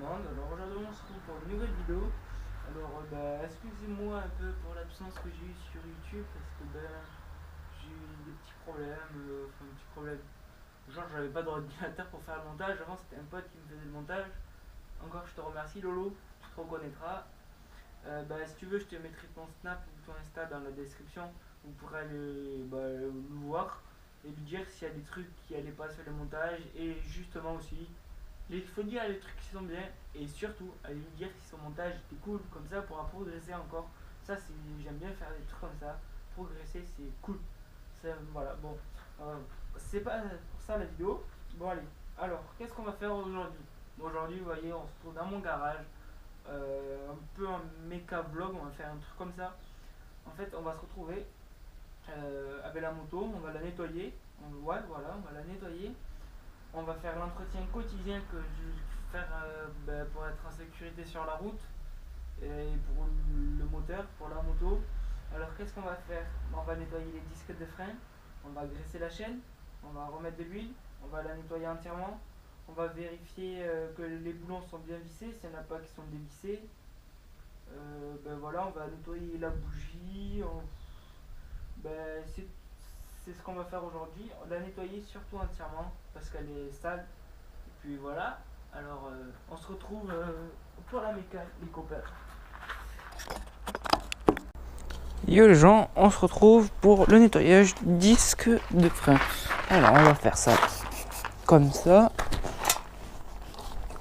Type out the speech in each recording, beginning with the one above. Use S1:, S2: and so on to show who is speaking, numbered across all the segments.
S1: monde. Alors aujourd'hui on se retrouve pour une nouvelle vidéo. Alors excusez-moi un peu pour l'absence que j'ai eue sur YouTube parce que j'ai eu des petits problèmes, des petits problèmes. Genre j'avais pas d'ordinateur pour faire le montage. Avant c'était un pote qui me faisait le montage. Encore je te remercie Lolo, tu te reconnaîtras. Si tu veux je te mettrai ton Snap ou ton Insta dans la description. Vous pourrez aller le voir et lui dire s'il y a des trucs qui allaient pas sur le montage. Et justement aussi il faut dire les trucs qui sont bien et surtout aller lui dire si son montage était cool, comme ça pourra progresser encore. Ça c'est, j'aime bien faire des trucs comme ça, progresser c'est cool. Voilà, bon, c'est pas pour ça la vidéo. Bon allez, alors qu'est-ce qu'on va faire aujourd'hui? Aujourd'hui vous voyez on se trouve dans mon garage, un peu un méca vlog, on va faire un truc comme ça. En fait on va se retrouver avec la moto, on va la nettoyer, on va la nettoyer. On va faire l'entretien quotidien que je vais faire pour être en sécurité sur la route et pour le moteur, pour la moto. Alors qu'est-ce qu'on va faire? On va nettoyer les disques de frein, on va graisser la chaîne, on va remettre de l'huile, on va la nettoyer entièrement, on va vérifier que les boulons sont bien vissés, s'il n'y en a pas qui sont dévissés. On va nettoyer la bougie, c'est ce qu'on va faire aujourd'hui. On va la nettoyer surtout entièrement parce qu'elle est sale. Et puis voilà. Alors on se retrouve pour la mécanique, les copains. Yo les gens, on se retrouve pour le nettoyage du disque de frein. Alors on va faire ça comme ça.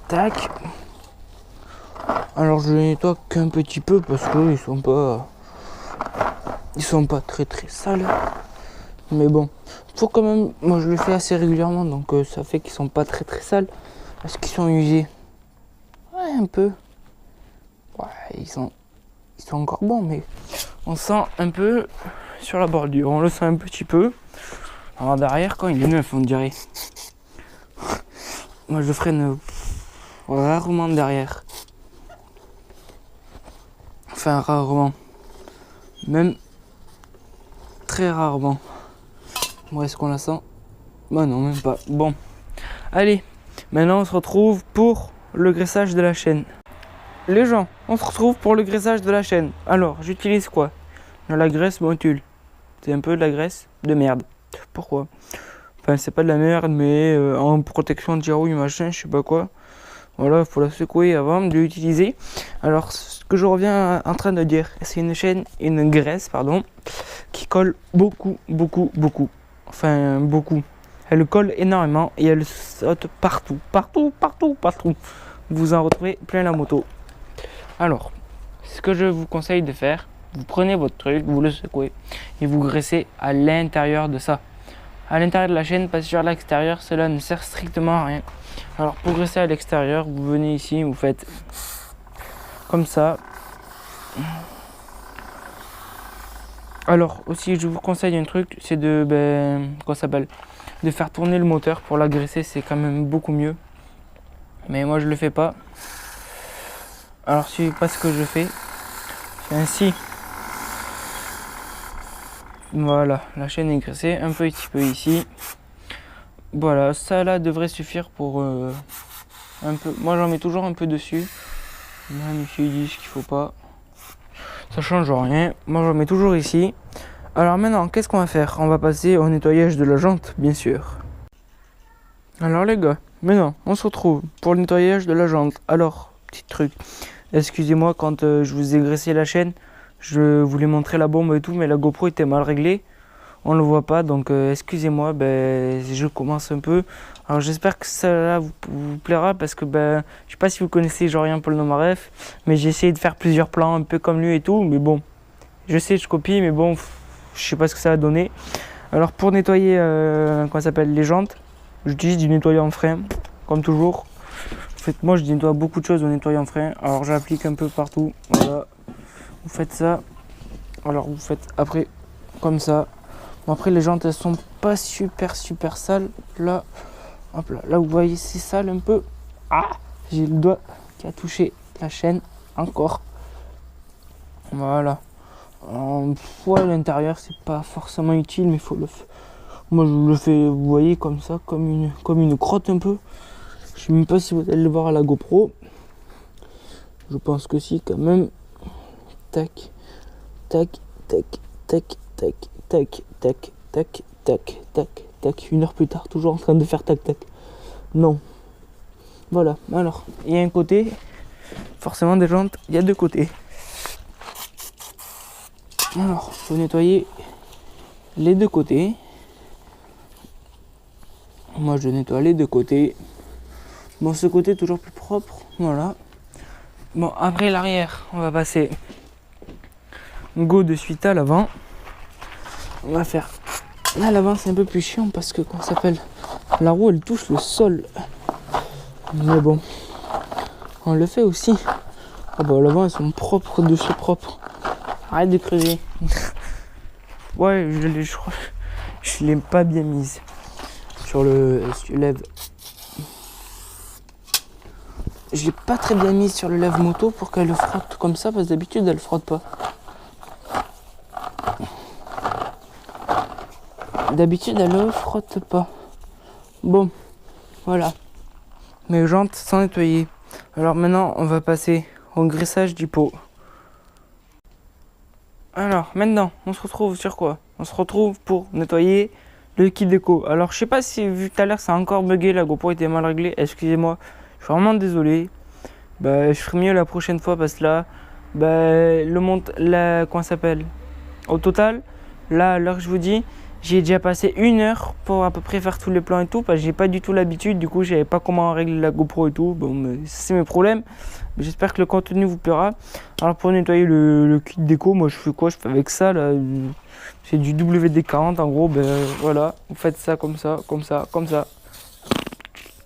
S1: Tac. Alors je les nettoie qu'un petit peu parce que ils sont pas très très sales. Mais bon, faut quand même, moi je le fais assez régulièrement, donc ça fait qu'ils sont pas très très sales. Est-ce qu'ils sont usés? Ouais, un peu. Ouais, ils sont encore bons, mais on sent un peu sur la bordure, on le sent un petit peu. Alors derrière, quand il est neuf, on dirait. Moi je freine rarement derrière. Enfin, rarement. Même très rarement. Bon, est-ce qu'on la sent? Bah non, même pas. Bon, allez, maintenant on se retrouve pour le graissage de la chaîne. Les gens, on se retrouve pour le graissage de la chaîne. Alors, j'utilise quoi? De la graisse Motul. C'est un peu de la graisse de merde. Pourquoi? Enfin, c'est pas de la merde, mais en protection de girouille, machin, je sais pas quoi. Voilà, il faut la secouer avant de l'utiliser. Alors, ce que je reviens en train de dire, c'est une graisse, qui colle beaucoup. Enfin, beaucoup. Elle colle énormément et elle saute partout. Vous en retrouvez plein la moto. Alors, ce que je vous conseille de faire, vous prenez votre truc, vous le secouez et vous graissez à l'intérieur de ça. À l'intérieur de la chaîne, pas sur l'extérieur, cela ne sert strictement à rien. Alors, pour graisser à l'extérieur, vous venez ici, vous faites comme ça. Alors aussi je vous conseille un truc, c'est de de faire tourner le moteur pour la graisser, c'est quand même beaucoup mieux. Mais moi je le fais pas. Alors c'est pas ce que je fais. C'est ainsi. Voilà, la chaîne est graissée un petit peu ici. Voilà, ça là devrait suffire pour un peu. Moi j'en mets toujours un peu dessus. Même s'ils disent qu'il faut pas. Ça change rien. Moi j'en mets toujours ici. Alors maintenant, qu'est-ce qu'on va faire? On va passer au nettoyage de la jante, bien sûr. Alors les gars, maintenant, on se retrouve pour le nettoyage de la jante. Alors, petit truc. Excusez-moi quand je vous ai graissé la chaîne. Je voulais montrer la bombe et tout, mais la GoPro était mal réglée. On le voit pas, donc excusez-moi, je commence un peu. Alors j'espère que ça là vous plaira parce que je sais pas si vous connaissez Jean-Paul Nomaref, mais j'ai essayé de faire plusieurs plans un peu comme lui et tout, mais bon, je sais je copie, mais bon, je sais pas ce que ça va donner. Alors pour nettoyer les jantes, j'utilise du nettoyant frein, comme toujours. En fait, moi je nettoie beaucoup de choses au nettoyant frein, alors j'applique un peu partout, voilà. Vous faites ça, alors vous faites après comme ça. Bon, après les jantes elles sont pas super sales. Là, hop là, là vous voyez c'est sale un peu. Ah, j'ai le doigt qui a touché la chaîne encore. Voilà. À l'intérieur c'est pas forcément utile, mais faut le faire. Moi je le fais, vous voyez comme ça, comme une crotte un peu. Je sais même pas si vous allez le voir à la GoPro. Je pense que si, quand même. Tac, tac, tac, tac, tac, tac, tac, tac, tac, tac, tac. 1 heure plus tard, toujours en train de faire tac, tac. Non. Voilà, alors, il y a un côté, forcément des jantes, il y a 2 côtés. Alors, il faut nettoyer les 2 côtés. Moi, je nettoie les 2 côtés. Bon, ce côté toujours plus propre, voilà. Bon, après l'arrière, on va passer go de suite à l'avant. On va faire... Là, à l'avant, c'est un peu plus chiant parce que, comment ça s'appelle, la roue, elle touche le sol. Mais bon, on le fait aussi. Ah bah, l'avant, elles sont propres de chez propre. Arrête de creuser. Ouais, je crois je l'ai pas bien mise sur le lève. Je l'ai pas très bien mise sur le lève moto pour qu'elle le frotte comme ça, parce que d'habitude elle frotte pas. D'habitude elle le frotte pas. Bon, voilà. Mes jantes sont nettoyées. Alors maintenant on va passer au graissage du pot. Alors maintenant on se retrouve sur quoi? On se retrouve pour nettoyer le kit déco. Alors je sais pas si vu tout à l'heure ça a encore bugué, la GoPro était mal réglée, excusez-moi. Je suis vraiment désolé. Bah, je ferai mieux la prochaine fois parce que là, bah, comment ça s'appelle? Au total, là, à l'heure que je vous dis, j'ai déjà passé 1 heure pour à peu près faire tous les plans et tout, parce que j'ai pas du tout l'habitude, du coup, je savais pas comment régler la GoPro et tout. Bon, mais c'est mes problèmes. Mais j'espère que le contenu vous plaira. Alors, pour nettoyer le kit déco, moi, je fais quoi? Je fais avec ça, là. C'est du WD-40, en gros, ben voilà. Vous faites ça comme ça, comme ça, comme ça.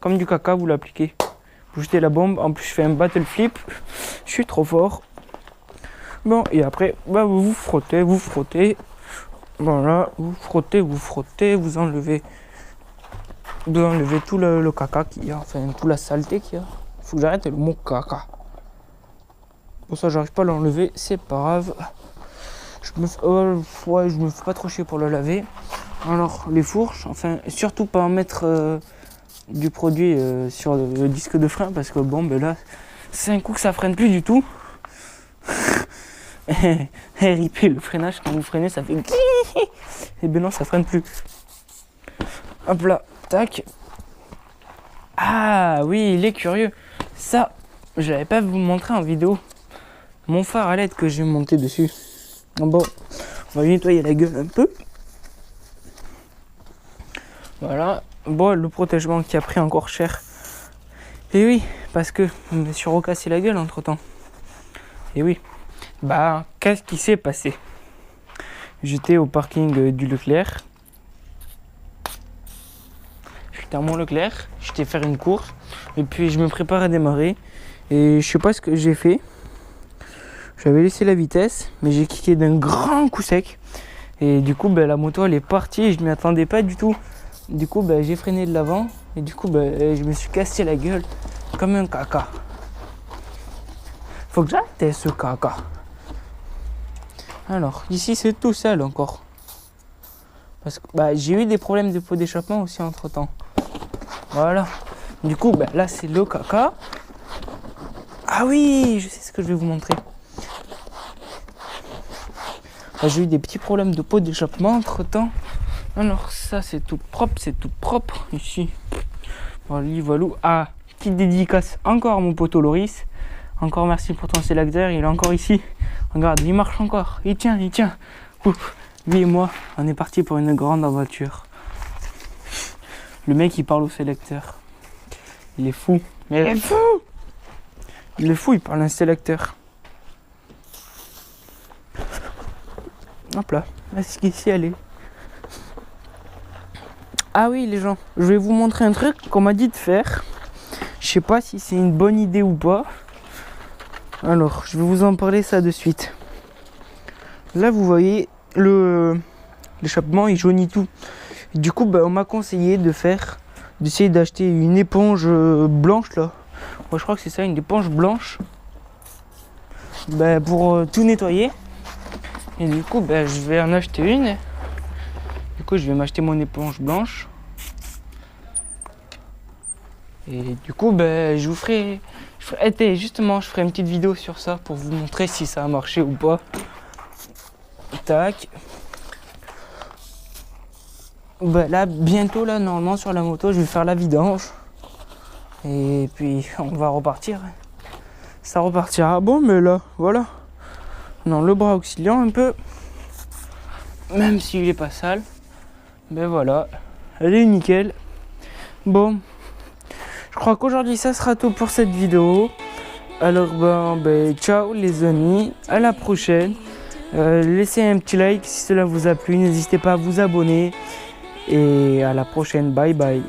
S1: Comme du caca, vous l'appliquez. Vous jetez la bombe, en plus je fais un battle flip, je suis trop fort. Bon, et après, bah, vous frottez, voilà, vous frottez, vous enlevez tout le caca qu'il y a, enfin toute la saleté qu'il y a. Faut que j'arrête le mot caca. Pour ça, j'arrive pas à l'enlever, c'est pas grave. Je me fais pas trop chier pour le laver. Alors, les fourches, enfin, surtout pas en mettre du produit sur le disque de frein parce que bon ben là c'est un coup que ça freine plus du tout. Et ripé le freinage, quand vous freinez ça fait et ben non ça freine plus. Hop là, tac. Ah oui, il est curieux. Ça, je l'avais pas vous montrer en vidéo. Mon phare à LED que j'ai monté dessus. Bon, on va lui nettoyer la gueule un peu. Voilà. Bon, le protègement qui a pris encore cher. Et oui, parce que je me suis recassé la gueule entre temps. Et oui. Bah, qu'est-ce qui s'est passé? J'étais au parking du Leclerc. J'étais à mon Leclerc. J'étais faire une course. Et puis je me prépare à démarrer. Et je sais pas ce que j'ai fait. J'avais laissé la vitesse, mais j'ai kické d'un grand coup sec. Et du coup, bah, la moto elle est partie et je m'y attendais pas du tout. Du coup, bah, j'ai freiné de l'avant et du coup, bah, je me suis cassé la gueule comme un caca. Faut que j'arrête ce caca. Alors, ici, c'est tout seul encore. Parce que bah, j'ai eu des problèmes de pot d'échappement aussi entre temps. Voilà. Du coup, bah, là, c'est le caca. Ah oui, je sais ce que je vais vous montrer. Bah, j'ai eu des petits problèmes de pot d'échappement entre temps. Alors ça c'est tout propre ici. Voilà. Ah, petite dédicace encore à mon poteau Loris. Encore merci pour ton sélecteur, il est encore ici. Regarde, il marche encore, il tient. Ouf. Lui et moi, on est parti pour une grande aventure. Le mec il parle au sélecteur. Il est fou. Mais il est fou. Il est fou, il parle à un sélecteur. Hop là, est-ce qu'ici elle est? Ah oui les gens, je vais vous montrer un truc qu'on m'a dit de faire. Je sais pas si c'est une bonne idée ou pas. Alors, je vais vous en parler ça de suite. Là, vous voyez, l'échappement, il jaunit tout. Du coup, bah, on m'a conseillé d'essayer d'acheter une éponge blanche là. Moi, je crois que c'est ça, une éponge blanche. Bah, pour tout nettoyer. Et du coup, bah, je vais en acheter une. Du coup, je vais m'acheter mon éponge blanche. Et du coup, ben, je
S2: Justement, je ferai une petite vidéo sur ça pour vous montrer si ça a marché ou pas. Tac. Bah là, bientôt, là, normalement, sur la moto, je vais faire la vidange. Et puis, on va repartir. Ça repartira. Bon, mais là, voilà. Non, le bras auxiliant un peu. Même s'il est pas sale. Ben voilà. Elle est nickel. Bon. Je crois qu'aujourd'hui, ça sera tout pour cette vidéo. Alors, ben, ciao les amis. À la prochaine. Laissez un petit like si cela vous a plu. N'hésitez pas à vous abonner. Et à la prochaine. Bye bye.